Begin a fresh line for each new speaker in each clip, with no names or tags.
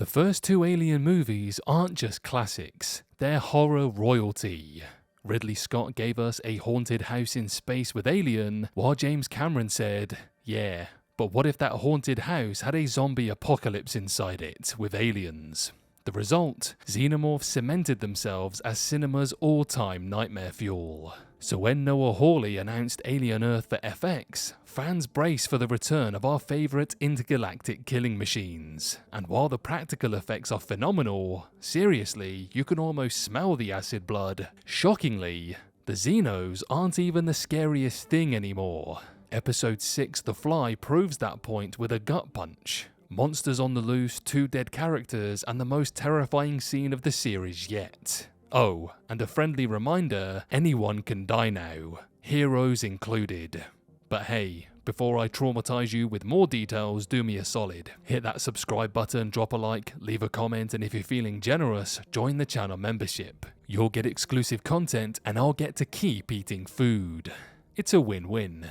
The first two Alien movies aren't just classics, they're horror royalty. Ridley Scott gave us a haunted house in space with Alien, while James Cameron said, yeah, but what if that haunted house had a zombie apocalypse inside it with aliens? The result, xenomorphs cemented themselves as cinema's all-time nightmare fuel. So when Noah Hawley announced Alien Earth for FX, fans braced for the return of our favourite intergalactic killing machines. And while the practical effects are phenomenal, seriously, you can almost smell the acid blood. Shockingly, the Xenos aren't even the scariest thing anymore. Episode 6 The Fly proves that point with a gut punch. Monsters on the loose, 2 dead characters, and the most terrifying scene of the series yet. Oh, and a friendly reminder, anyone can die now, heroes included. But hey, before I traumatize you with more details, do me a solid. Hit that subscribe button, drop a like, leave a comment, and if you're feeling generous, join the channel membership. You'll get exclusive content and I'll get to keep eating food. It's a win-win.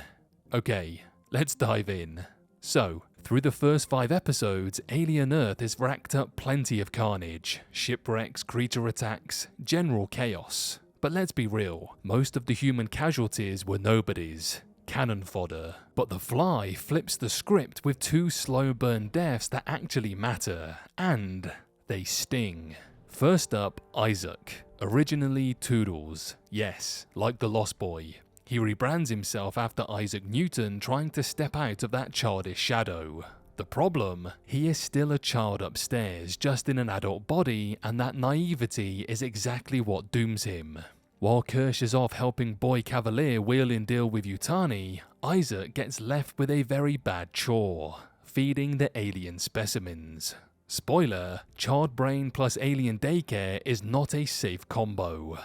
Okay, let's dive in. So, through the first 5 episodes, Alien Earth has racked up plenty of carnage, shipwrecks, creature attacks, general chaos. But let's be real, most of the human casualties were nobodies, cannon fodder. But The Fly flips the script with 2 slow burn deaths that actually matter, and they sting. First up, Isaac, originally Toodles, yes, like the Lost Boy. He rebrands himself after Isaac Newton trying to step out of that childish shadow. The problem? He is still a child upstairs, just in an adult body, and that naivety is exactly what dooms him. While Kirsch is off helping Boy Cavalier wheel and deal with Yutani, Isaac gets left with a very bad chore, feeding the alien specimens. Spoiler, child brain plus alien daycare is not a safe combo.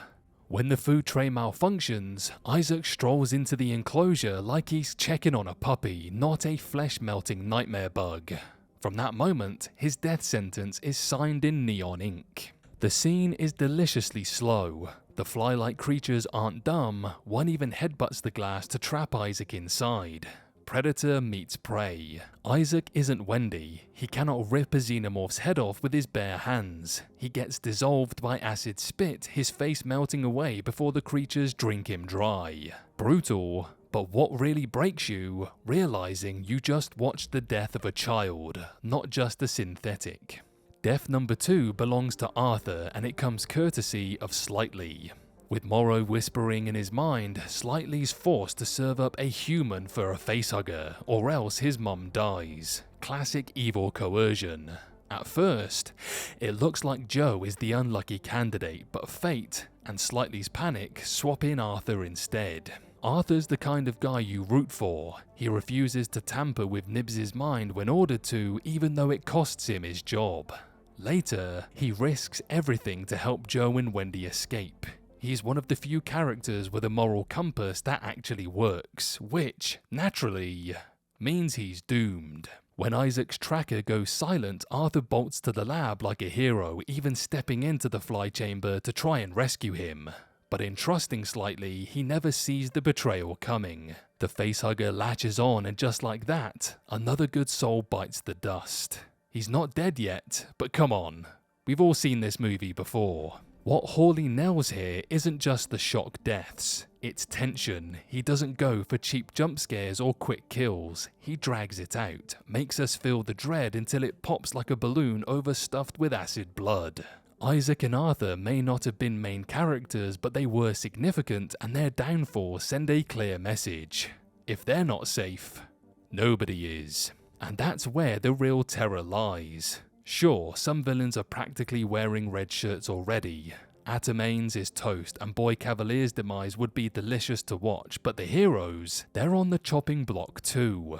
When the food tray malfunctions, Isaac strolls into the enclosure like he's checking on a puppy, not a flesh-melting nightmare bug. From that moment, his death sentence is signed in neon ink. The scene is deliciously slow. The fly-like creatures aren't dumb, one even headbutts the glass to trap Isaac inside. Predator meets prey. Isaac isn't Wendy. He cannot rip a xenomorph's head off with his bare hands. He gets dissolved by acid spit, his face melting away before the creatures drink him dry. Brutal, but what really breaks you? Realizing you just watched the death of a child, not just a synthetic. Death number 2 belongs to Arthur, and it comes courtesy of Slightly. With Morrow whispering in his mind, Slightly's forced to serve up a human for a facehugger, or else his mum dies. Classic evil coercion. At first, it looks like Joe is the unlucky candidate, but fate, and Slightly's panic, swap in Arthur instead. Arthur's the kind of guy you root for. He refuses to tamper with Nibs's mind when ordered to, even though it costs him his job. Later, he risks everything to help Joe and Wendy escape. He's one of the few characters with a moral compass that actually works, which, naturally, means he's doomed. When Isaac's tracker goes silent, Arthur bolts to the lab like a hero, even stepping into the fly chamber to try and rescue him. But in trusting Slightly, he never sees the betrayal coming. The facehugger latches on, and just like that, another good soul bites the dust. He's not dead yet, but come on, we've all seen this movie before. What Hawley nails here isn't just the shock deaths, it's tension. He doesn't go for cheap jump scares or quick kills. He drags it out, makes us feel the dread until it pops like a balloon overstuffed with acid blood. Isaac and Arthur may not have been main characters, but they were significant, and their downfall send a clear message. If they're not safe, nobody is. And that's where the real terror lies. Sure, some villains are practically wearing red shirts already. Atomane's is toast, and Boy Cavalier's demise would be delicious to watch, but the heroes, they're on the chopping block too.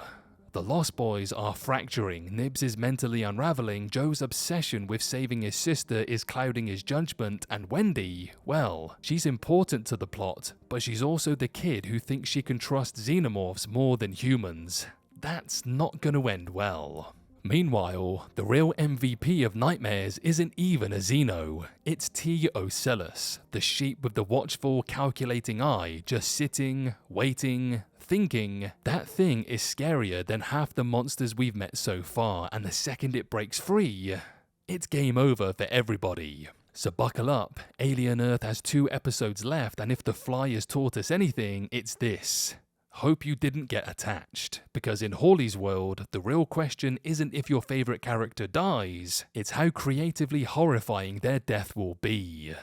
The Lost Boys are fracturing, Nibs is mentally unraveling, Joe's obsession with saving his sister is clouding his judgment, and Wendy, well, she's important to the plot, but she's also the kid who thinks she can trust xenomorphs more than humans. That's not gonna end well. Meanwhile, the real MVP of nightmares isn't even a Xeno, it's T. Ocellus, the sheep with the watchful, calculating eye, just sitting, waiting, thinking. That thing is scarier than half the monsters we've met so far, and the second it breaks free, it's game over for everybody. So buckle up, Alien Earth has 2 episodes left, and if The Fly has taught us anything, it's this. Hope you didn't get attached, because in Hawley's world, the real question isn't if your favourite character dies, it's how creatively horrifying their death will be.